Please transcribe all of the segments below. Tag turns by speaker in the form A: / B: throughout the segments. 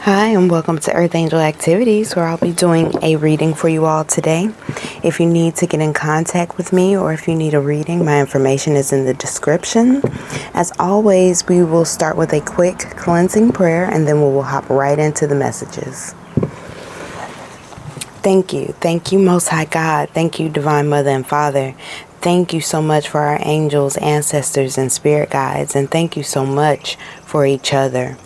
A: Hi, and welcome to Earth Angel Activities, where I'll be doing a reading for you all today. If you need to get in contact with me or if you need a reading, my information is in the description. As always, we will start with a quick cleansing prayer and then we will hop right into the messages. Thank you. Thank you, Most High God. Thank you, Divine Mother and Father. Thank you so much for our angels, ancestors, and spirit guides. And thank you so much for each other.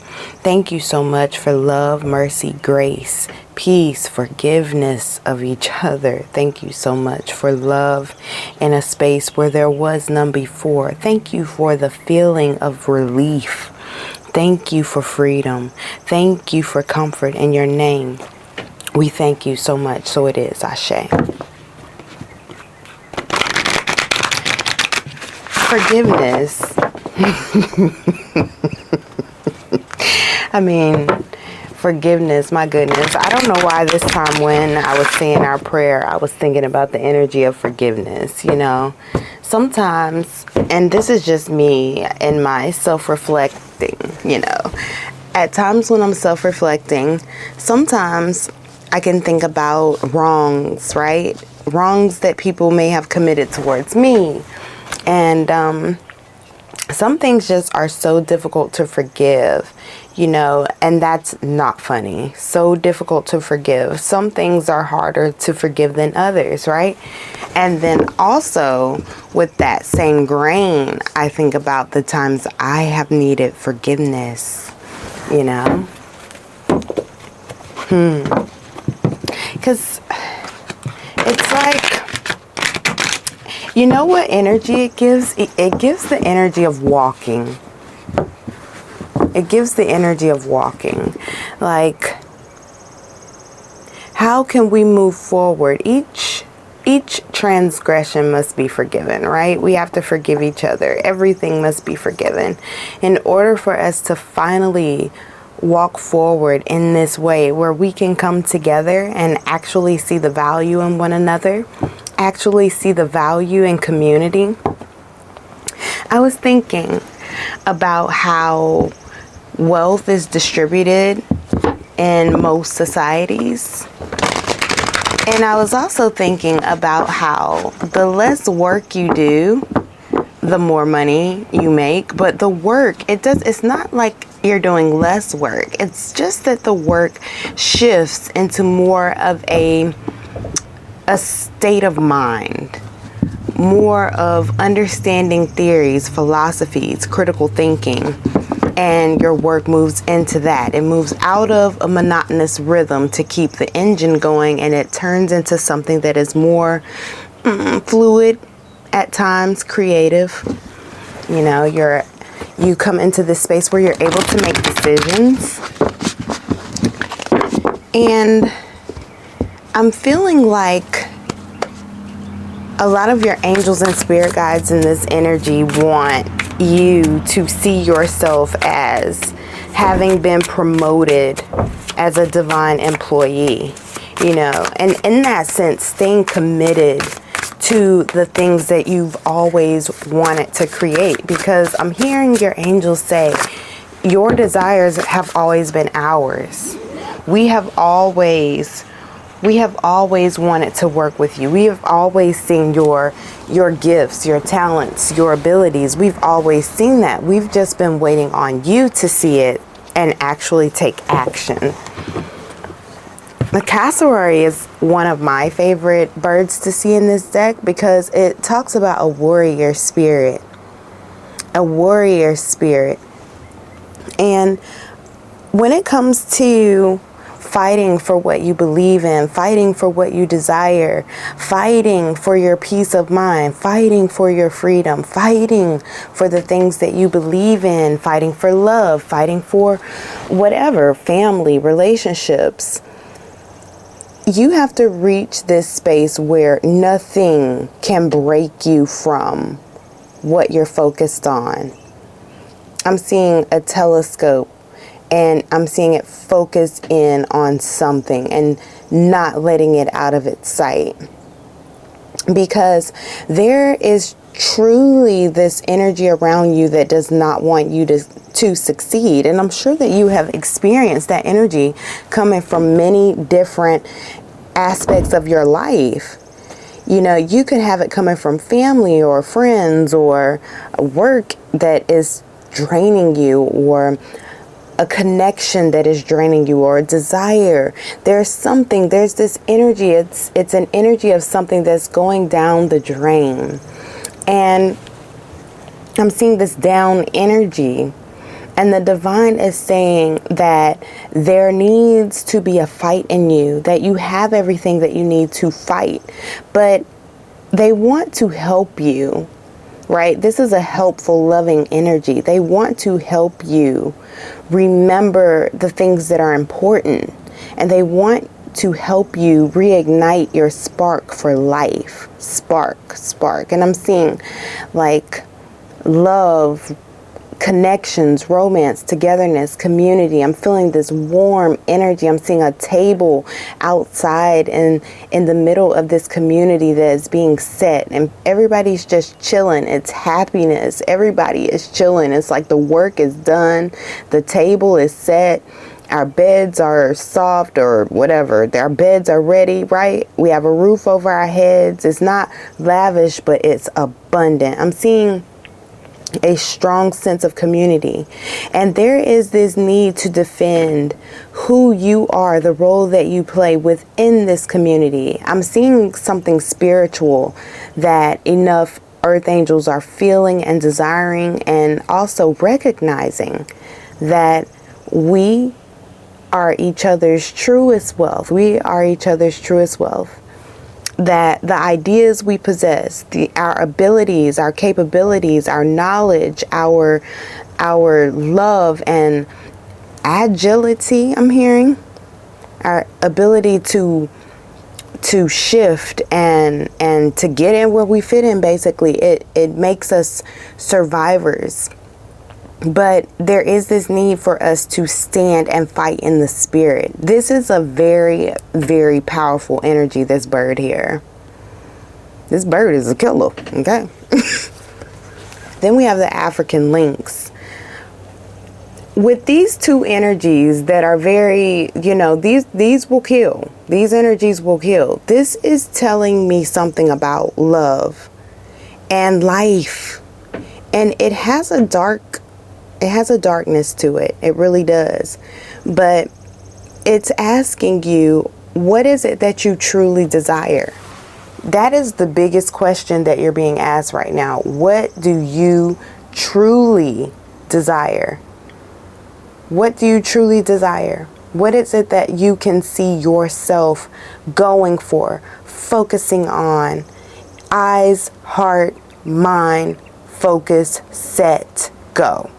A: Thank you so much for love, mercy, grace, peace, forgiveness of each other. Thank you so much for love in a space where there was none before. Thank you for the feeling of relief. Thank you for freedom. Thank you for comfort in your name. We thank you so much. So it is. Ashe. Forgiveness. Forgiveness, my goodness. I don't know why this time when I was saying our prayer, I was thinking about the energy of forgiveness, Sometimes, and this is just me and my self-reflecting, At times when I'm self-reflecting, sometimes I can think about wrongs, right? Wrongs that people may have committed towards me. And some things just are so difficult to forgive, and that's not funny. So difficult to forgive. Some things are harder to forgive than others, right? And then also with that same grain, I think about the times I have needed forgiveness, Because it's like, you know what energy it gives? It gives the energy of walking. It gives the energy of walking. Like, how can we move forward? Each transgression must be forgiven, right? We have to forgive each other. Everything must be forgiven in order for us to finally walk forward in this way where we can come together and actually see the value in one another, actually see the value in community. I was thinking about how wealth is distributed in most societies. And I was also thinking about how the less work you do, the more money you make. But the work, it's not like you're doing less work. It's just that the work shifts into more of a state of mind, more of understanding theories, philosophies, critical thinking, and your work moves into that. It moves out of a monotonous rhythm to keep the engine going, and it turns into something that is more fluid, at times creative. You come into this space where you're able to make decisions. And I'm feeling like a lot of your angels and spirit guides in this energy want you to see yourself as having been promoted as a divine employee, and in that sense, staying committed to the things that you've always wanted to create. Because I'm hearing your angels say your desires have always been ours. We have always wanted to work with you. We have always seen your gifts, your talents, your abilities. We've always seen that. We've just been waiting on you to see it and actually take action. The cassowary is one of my favorite birds to see in this deck because it talks about a warrior spirit. A warrior spirit. And when it comes to fighting for what you believe in, fighting for what you desire, fighting for your peace of mind, fighting for your freedom, fighting for the things that you believe in, fighting for love, fighting for whatever, family, relationships. You have to reach this space where nothing can break you from what you're focused on. I'm seeing a telescope and I'm seeing it focus in on something and not letting it out of its sight. Because there is truly this energy around you that does not want you to succeed. And I'm sure that you have experienced that energy coming from many different aspects of your life. You know, you could have it coming from family or friends or work that is draining you, or a connection that is draining you, or a desire. There's this energy. It's an energy of something that's going down the drain. And I'm seeing this down energy. And the divine is saying that there needs to be a fight in you, that you have everything that you need to fight. But they want to help you, right? This is a helpful, loving energy. They want to help you remember the things that are important. And they want to help you reignite your spark for life. Spark. And I'm seeing like love, connections, romance, togetherness, community. I'm feeling this warm energy. I'm seeing a table outside and in the middle of this community that is being set, and everybody's just chilling. It's happiness. Everybody is chilling. It's like the work is done. The table is set. Our beds are soft or whatever. Our beds are ready, right? We have a roof over our heads. It's not lavish, but it's abundant. I'm seeing a strong sense of community. And there is this need to defend who you are, the role that you play within this community. I'm seeing something spiritual that enough earth angels are feeling and desiring, and also recognizing that we are each other's truest wealth. We are each other's truest wealth. That the ideas we possess, our abilities, our capabilities, our knowledge, our love and agility, I'm hearing, our ability to shift and to get in where we fit in, basically, it makes us survivors. But there is this need for us to stand and fight in the spirit. This is a very, very powerful energy, this bird here. This bird is a killer, okay? Then we have the African lynx. With these two energies that are very, these will kill. These energies will kill. This is telling me something about love and life. And it has a darkness to it. It really does. But it's asking you, what is it that you truly desire? That is the biggest question that you're being asked right now. What do you truly desire? What do you truly desire? What is it that you can see yourself going for, focusing on? Eyes, heart, mind, focus, set, go.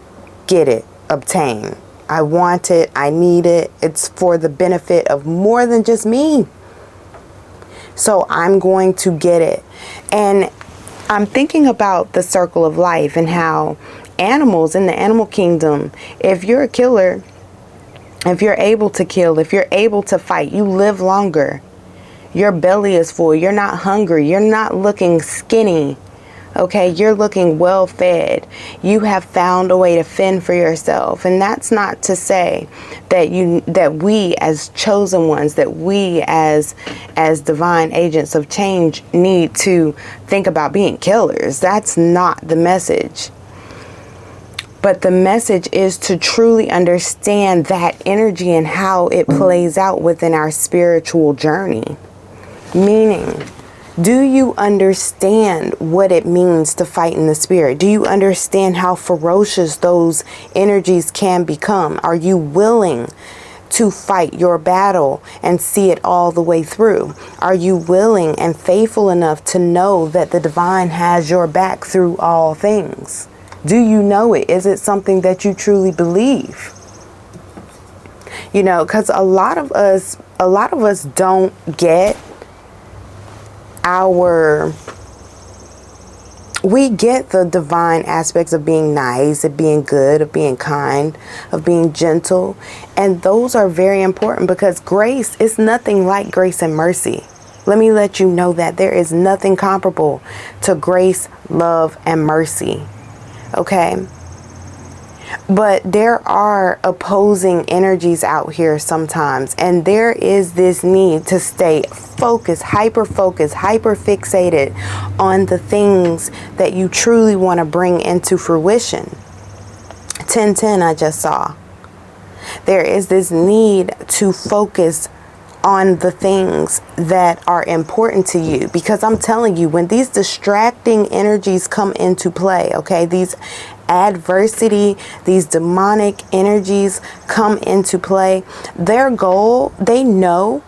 A: Get it, obtain. I want it, I need it. It's for the benefit of more than just me. So I'm going to get it. And I'm thinking about the circle of life and how animals in the animal kingdom, if you're a killer, if you're able to kill, if you're able to fight, you live longer. Your belly is full. You're not hungry. You're not looking skinny. Okay, you're looking well fed. You have found a way to fend for yourself. And that's not to say that we as chosen ones, that we as divine agents of change need to think about being killers. That's not the message. But the message is to truly understand that energy and how it plays out within our spiritual journey. Meaning, do you understand what it means to fight in the spirit? Do you understand how ferocious those energies can become? Are you willing to fight your battle and see it all the way through? Are you willing and faithful enough to know that the divine has your back through all things? Do you know it? Is it something that you truly believe? Because a lot of us don't get we get the divine aspects of being nice, of being good, of being kind, of being gentle. And those are very important, because grace is nothing like grace and mercy. Let me let you know that there is nothing comparable to grace, love, and mercy. Okay? But there are opposing energies out here sometimes, and there is this need to stay focused, hyper fixated on the things that you truly want to bring into fruition. 1010 I just saw. There is this need to focus on the things that are important to you, because I'm telling you, when these distracting energies come into play, okay, these adversity, these demonic energies come into play, their goal, they know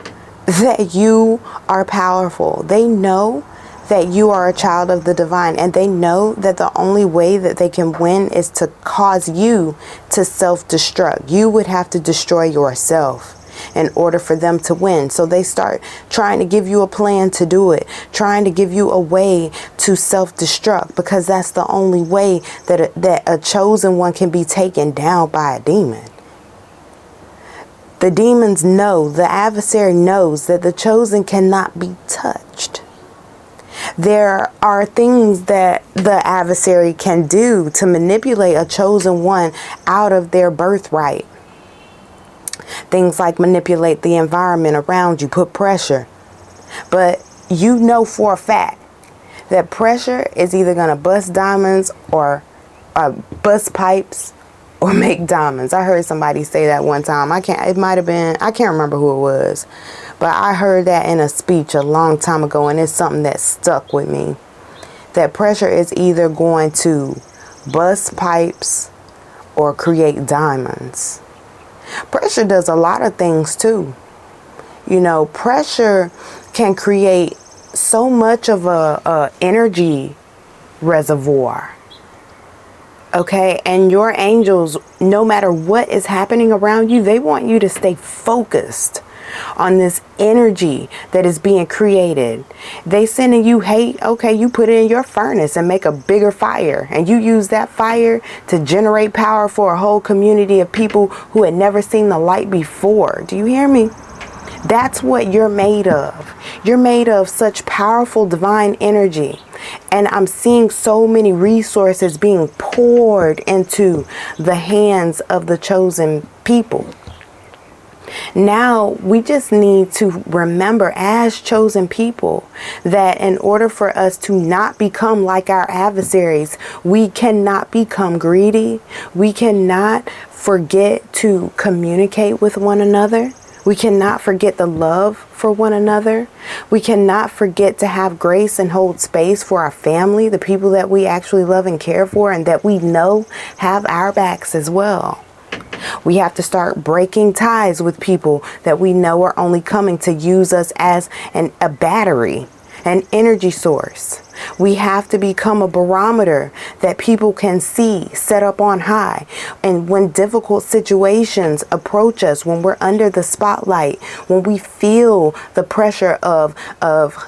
A: that you are powerful. They know that you are a child of the divine, and they know that the only way that they can win is to cause you to self-destruct. You would have to destroy yourself in order for them to win. So they start trying to give you a plan to do it, trying to give you a way to self-destruct, because that's the only way that a chosen one can be taken down by a demon. The demons know, the adversary knows that the chosen cannot be touched. There are things that the adversary can do to manipulate a chosen one out of their birthright. Things like manipulate the environment around you, put pressure. But you know for a fact that pressure is either going to bust diamonds or bust pipes or make diamonds. I heard somebody say that one time. I can't remember who it was, but I heard that in a speech a long time ago, and it's something that stuck with me. That pressure is either going to bust pipes or create diamonds. Pressure does a lot of things too. You know, pressure can create so much of a energy reservoir. Okay, and your angels, no matter what is happening around you, they want you to stay focused on this energy that is being created. They sending you hate. Okay, you put it in your furnace and make a bigger fire, and you use that fire to generate power for a whole community of people who had never seen the light before. Do you hear me? That's what you're made of. You're made of such powerful divine energy. And I'm seeing so many resources being poured into the hands of the chosen people. Now, we just need to remember as chosen people that in order for us to not become like our adversaries, we cannot become greedy. We cannot forget to communicate with one another. We cannot forget the love for one another. We cannot forget to have grace and hold space for our family, the people that we actually love and care for and that we know have our backs as well. We have to start breaking ties with people that we know are only coming to use us as a battery, an energy source. We have to become a barometer that people can see set up on high. And when difficult situations approach us, when we're under the spotlight, when we feel the pressure of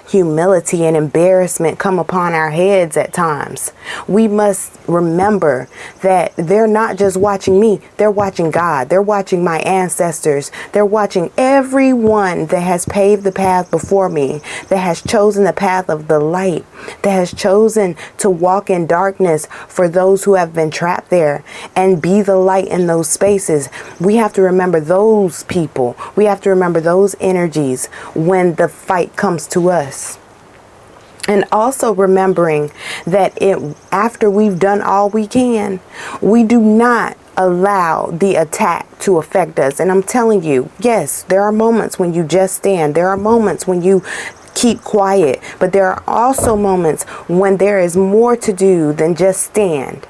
A: humility and embarrassment come upon our heads at times, we must remember that they're not just watching me, they're watching God. They're watching my ancestors. They're watching everyone that has paved the path before me, that has chosen the path of the light, that has chosen to walk in darkness for those who have been trapped there and be the light in those spaces. We have to remember those people. We have to remember those energies when the fight comes to us. And also remembering that after we've done all we can, we do not allow the attack to affect us. And I'm telling you, yes, there are moments when you just stand. There are moments when you keep quiet, but there are also moments when there is more to do than just stand.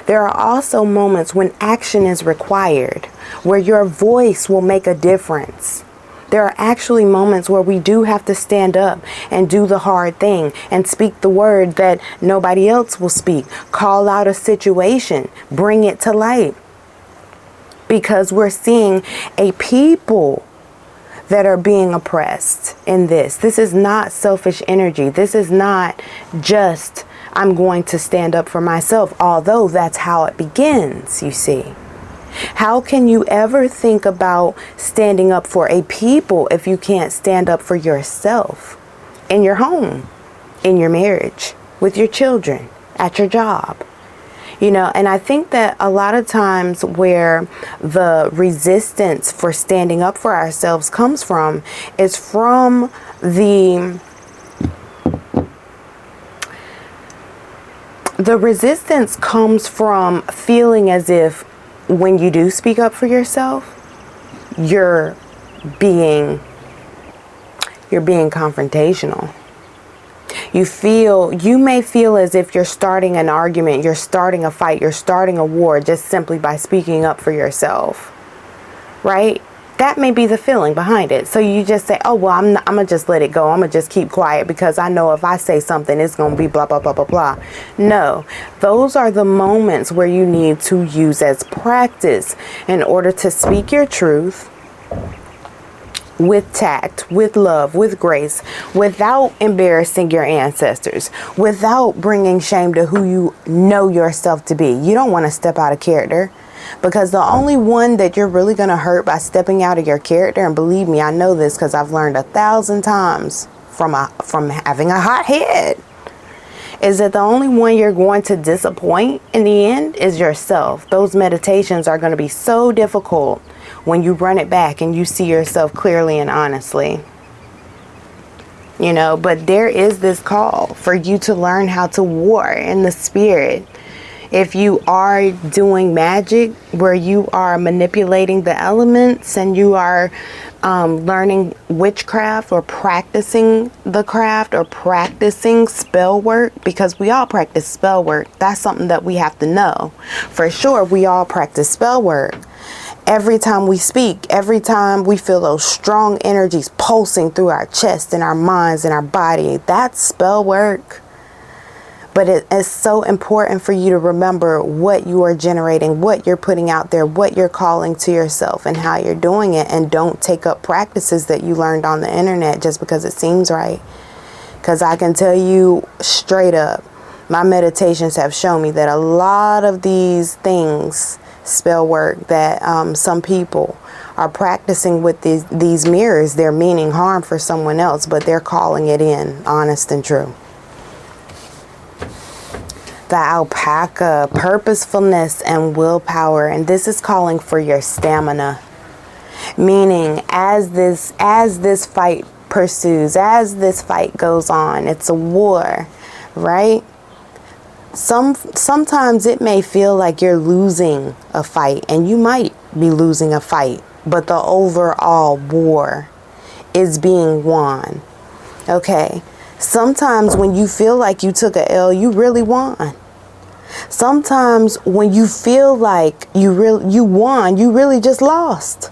A: There are also moments when action is required, where your voice will make a difference. There are actually moments where we do have to stand up and do the hard thing and speak the word that nobody else will speak. Call out a situation, bring it to light, because we're seeing a people that are being oppressed in this. This is not selfish energy. This is not just, I'm going to stand up for myself, although that's how it begins, you see. How can you ever think about standing up for a people if you can't stand up for yourself? in your home, in your marriage, with your children, at your job. You know, and I think that a lot of times where the resistance for standing up for ourselves comes from is from the resistance comes from feeling as if when you do speak up for yourself, you're being confrontational. You may feel as if you're starting an argument, you're starting a fight, you're starting a war just simply by speaking up for yourself, right? That may be the feeling behind it. So you just say, oh, well, I'm going to just let it go. I'm going to just keep quiet because I know if I say something, it's going to be blah, blah, blah, blah, blah. No, those are the moments where you need to use as practice in order to speak your truth with tact, with love, with grace, without embarrassing your ancestors, without bringing shame to who you know yourself to be. You don't want to step out of character, because the only one that you're really going to hurt by stepping out of your character, and believe me, I know this because I've learned 1,000 times from having a hot head, is that the only one you're going to disappoint in the end is yourself. Those meditations are going to be so difficult when you run it back and you see yourself clearly and honestly. You know, but there is this call for you to learn how to war in the spirit. If you are doing magic where you are manipulating the elements and you are learning witchcraft or practicing the craft or practicing spell work, because we all practice spell work. That's something that we have to know. For sure, we all practice spell work. Every time we speak, every time we feel those strong energies pulsing through our chest and our minds and our body, that's spell work. But it is so important for you to remember what you are generating, what you're putting out there, what you're calling to yourself, and how you're doing it. And don't take up practices that you learned on the internet just because it seems right. Because I can tell you straight up, my meditations have shown me that a lot of these things, spell work, that some people are practicing with these mirrors, they're meaning harm for someone else, but they're calling it in, honest and true. The alpaca, purposefulness and willpower, and this is calling for your stamina. Meaning, as this fight pursues, as this fight goes on, it's a war, right? Sometimes it may feel like you're losing a fight, and you might be losing a fight, but the overall war is being won. Okay. Sometimes when you feel like you took a L, you really won. Sometimes when you feel like you won, you really just lost.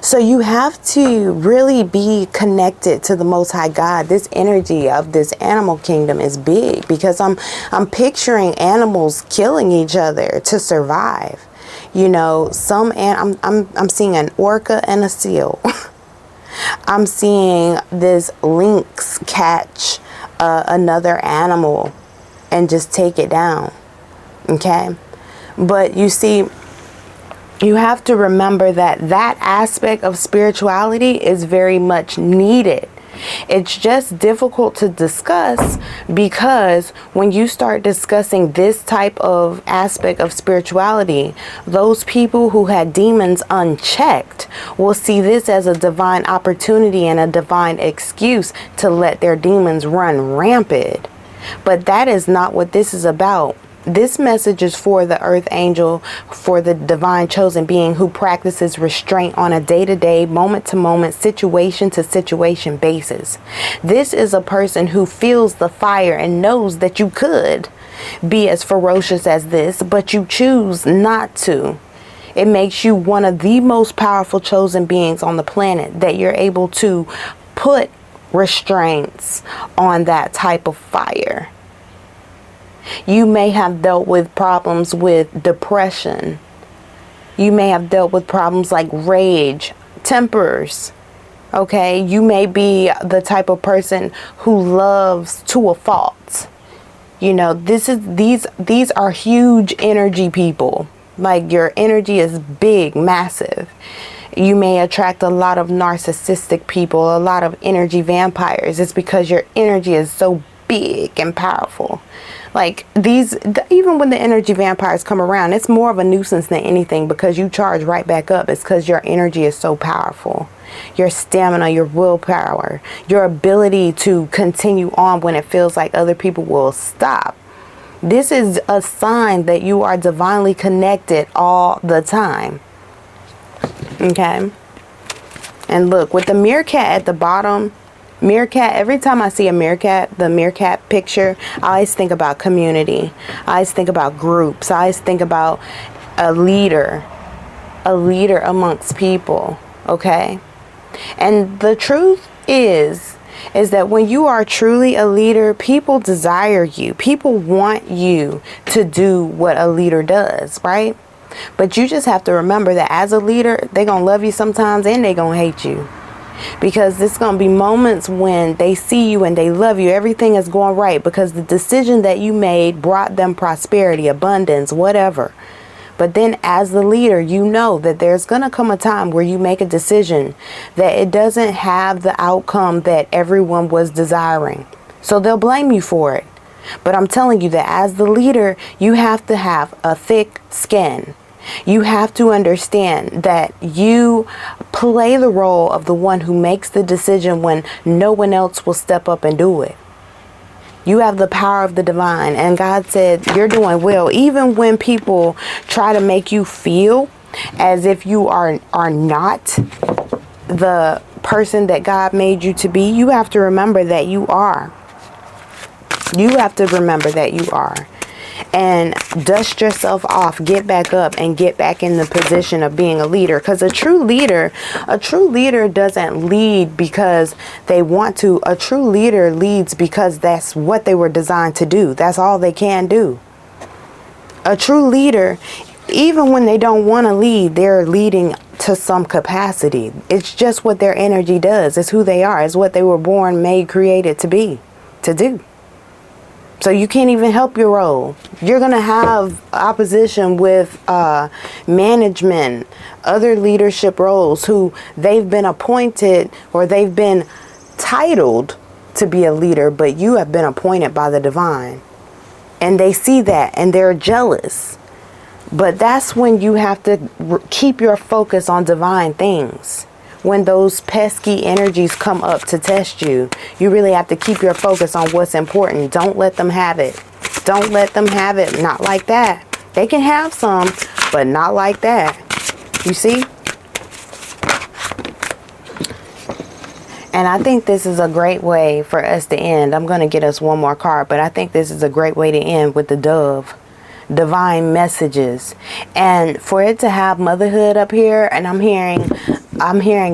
A: So you have to really be connected to the Most High God. This energy of this animal kingdom is big, because I'm picturing animals killing each other to survive. You know, I'm seeing an orca and a seal. I'm seeing this lynx catch another animal and just take it down. Okay, but you see, you have to remember that aspect of spirituality is very much needed. It's just difficult to discuss, because when you start discussing this type of aspect of spirituality, those people who had demons unchecked will see this as a divine opportunity and a divine excuse to let their demons run rampant. But that is not what this is about. This message is for the earth angel, for the divine chosen being who practices restraint on a day-to-day, moment-to-moment, situation-to-situation basis. This is a person who feels the fire and knows that you could be as ferocious as this, but you choose not to. It makes you one of the most powerful chosen beings on the planet, that you're able to put restraints on that type of fire. You may have dealt with problems with depression. You may have dealt with problems like rage, tempers. Okay, you may be the type of person who loves to a fault. You know, these are huge energy people. Like, your energy is big, massive. You may attract a lot of narcissistic people, a lot of energy vampires. It's because your energy is so big and powerful. Like even when the energy vampires come around, it's more of a nuisance than anything because you charge right back up. It's because your energy is so powerful. Your stamina, your willpower, your ability to continue on when it feels like other people will stop. This is a sign that you are divinely connected all the time. Okay? And look, with the meerkat at the bottom, meerkat, every time I see a meerkat, the meerkat picture, I always think about community. I always think about groups. I always think about a leader amongst people. Okay? And the truth is that when you are truly a leader, people desire you. People want you to do what a leader does, right? But you just have to remember that as a leader, they're going to love you sometimes and they're going to hate you. Because there's going to be moments when they see you and they love you. Everything is going right because the decision that you made brought them prosperity, abundance, whatever. But then as the leader, you know that there's going to come a time where you make a decision that it doesn't have the outcome that everyone was desiring. So they'll blame you for it. But I'm telling you that as the leader, you have to have a thick skin. You have to understand that you play the role of the one who makes the decision when no one else will step up and do it. You have the power of the divine, and God said you're doing well. Even when people try to make you feel as if you are not the person that God made you to be, you have to remember that you are. You have to remember that you are. And dust yourself off, get back up and get back in the position of being a leader. Because a true leader doesn't lead because they want to. A true leader leads because that's what they were designed to do. That's all they can do. A true leader, even when they don't want to lead, they're leading to some capacity. It's just what their energy does. It's who they are. It's what they were born, made, created to be, to do. So you can't even help your role. You're going to have opposition with management, other leadership roles who they've been appointed or they've been titled to be a leader, but you have been appointed by the divine. And they see that and they're jealous. But that's when you have to keep your focus on divine things. When those pesky energies come up to test you, you really have to keep your focus on what's important. Don't let them have it. Don't let them have it. Not like that. They can have some, but not like that. You see? And I think this is a great way for us to end. I'm going to get us one more card, but I think this is a great way to end with the dove. Divine messages. And for it to have motherhood up here, and I'm hearing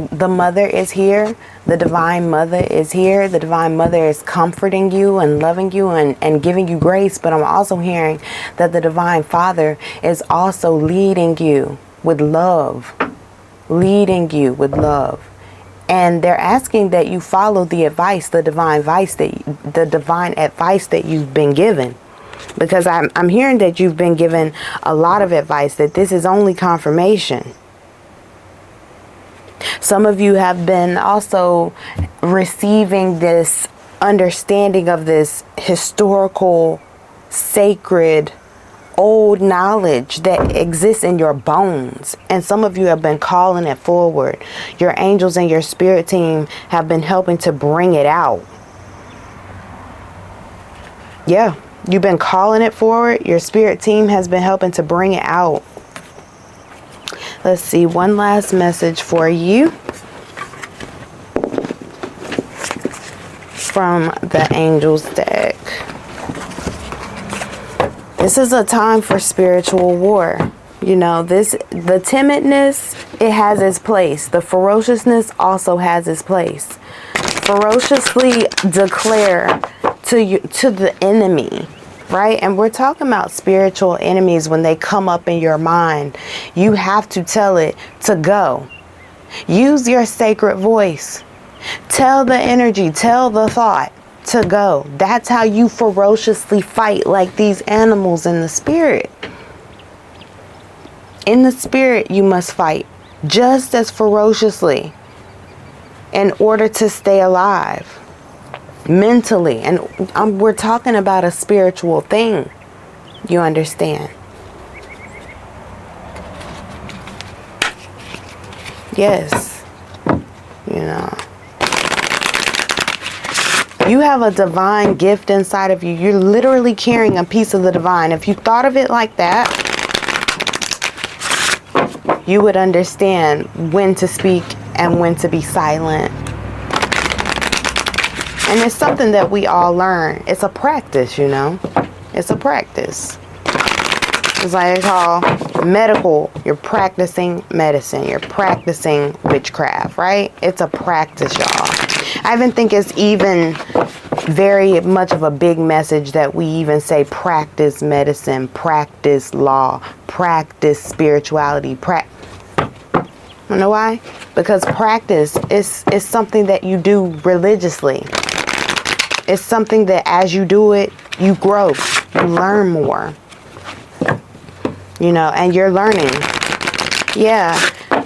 A: the mother is here. The divine mother is here. The divine mother is comforting you and loving you and giving you grace. But I'm also hearing that the divine father is also leading you with love. Leading you with love. And they're asking that you follow the advice, the divine advice that you've been given. Because I'm hearing that you've been given a lot of advice, that this is only confirmation. Some of you have been also receiving this understanding of this historical, sacred, old knowledge that exists in your bones. And some of you have been calling it forward. Your angels and your spirit team have been helping to bring it out. Yeah. You've been calling it forward. Your spirit team has been helping to bring it out. Let's see. One last message for you from the Angels deck. This is a time for spiritual war. You know, the timidness, it has its place. The ferociousness also has its place. Ferociously declare to the enemy, right? And we're talking about spiritual enemies. When they come up in your mind, you have to tell it to go. Use your sacred voice. Tell the energy, tell the thought to go. That's how you ferociously fight, like these animals in the spirit. In the spirit, you must fight. just as ferociously in order to stay alive mentally. And we're talking about a spiritual thing. You understand? Yes. You know. You have a divine gift inside of you. You're literally carrying a piece of the divine. If you thought of it like that, you would understand when to speak and when to be silent. And it's something that we all learn. It's a practice, you know. It's a practice. It's like they call medical. You're practicing medicine. You're practicing witchcraft, right? It's a practice, y'all. I even think it's even very much of a big message that we even say practice medicine, practice law, practice spirituality. You know why? Because practice is something that you do religiously. It's something that as you do it, you grow, you learn more. You know, and you're learning. Yeah,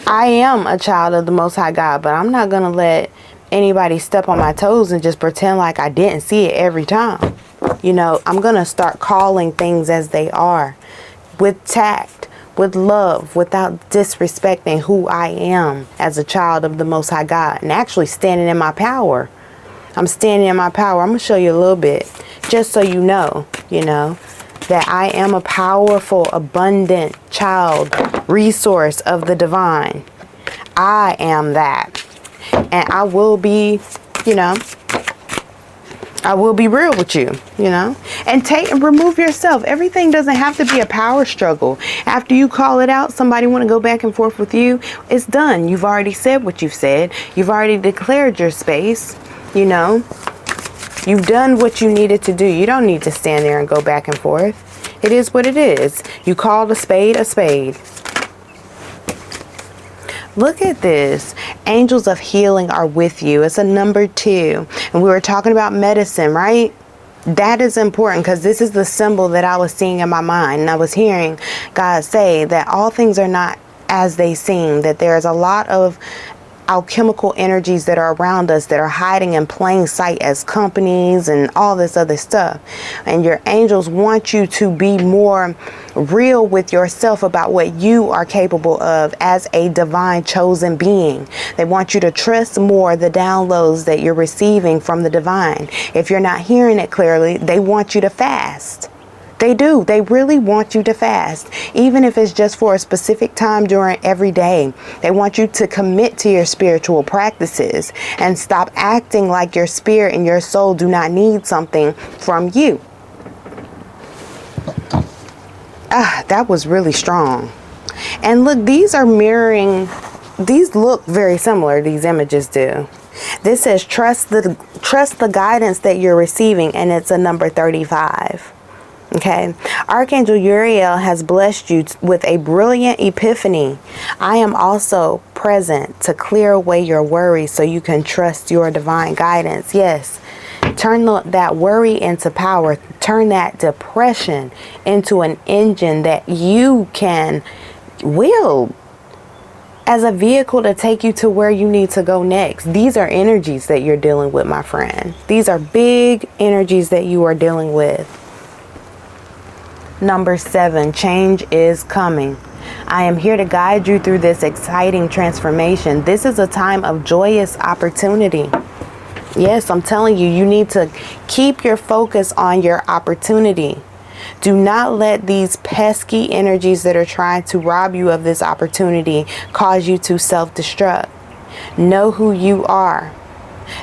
A: I am a child of the Most High God, but I'm not going to let anybody step on my toes and just pretend like I didn't see it every time. You know, I'm going to start calling things as they are, with tact, with love, without disrespecting who I am as a child of the Most High God, and actually standing in my power. I'm standing in my power. I'm going to show you a little bit, just so you know, that I am a powerful, abundant child, resource of the divine. I am that. And I will be, I will be real with you, and remove yourself. Everything doesn't have to be a power struggle. After you call it out, somebody want to go back and forth with you, it's done. You've already said what you've said. You've already declared your space, You've done what you needed to do. You don't need to stand there and go back and forth. It is what it is. You called a spade a spade. Look at this. Angels of healing are with you. It's a number 2. And we were talking about medicine, right? That is important because this is the symbol that I was seeing in my mind. And I was hearing God say that all things are not as they seem, that there's a lot of alchemical energies that are around us that are hiding in plain sight as companies and all this other stuff. And your angels want you to be more real with yourself about what you are capable of as a divine chosen being. They want you to trust more the downloads that you're receiving from the divine. If you're not hearing it clearly, they want you to fast. They do. They really want you to fast, even if it's just for a specific time during every day. They want you to commit to your spiritual practices and stop acting like your spirit and your soul do not need something from you. That was really strong. And look, these are mirroring, these look very similar, these images do. This says trust the guidance that you're receiving, and it's a number 35. Okay, Archangel Uriel has blessed you with a brilliant epiphany. I am also present to clear away your worries so you can trust your divine guidance. Yes, turn that worry into power. Turn that depression into an engine that you can wield as a vehicle to take you to where you need to go next. These are energies that you're dealing with, my friend. These are big energies that you are dealing with. Number 7, change is coming. I am here to guide you through this exciting transformation. This is a time of joyous opportunity. Yes, I'm telling you, you need to keep your focus on your opportunity. Do not let these pesky energies that are trying to rob you of this opportunity cause you to self-destruct. Know who you are.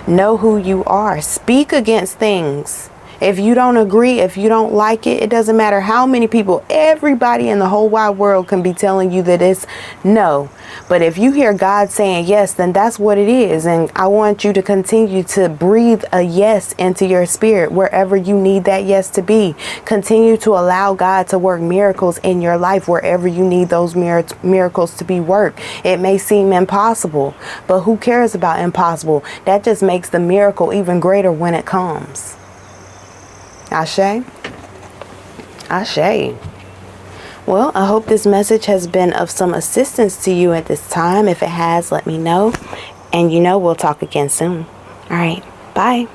A: Know who you are. Speak against things. If you don't agree, if you don't like it, it doesn't matter how many people, everybody in the whole wide world can be telling you that it's no. But if you hear God saying yes, then that's what it is. And I want you to continue to breathe a yes into your spirit wherever you need that yes to be. Continue to allow God to work miracles in your life wherever you need those miracles to be worked. It may seem impossible, but who cares about impossible? That just makes the miracle even greater when it comes. Ashe. Ashe. Well, I hope this message has been of some assistance to you at this time. If it has, let me know. And we'll talk again soon. All right. Bye.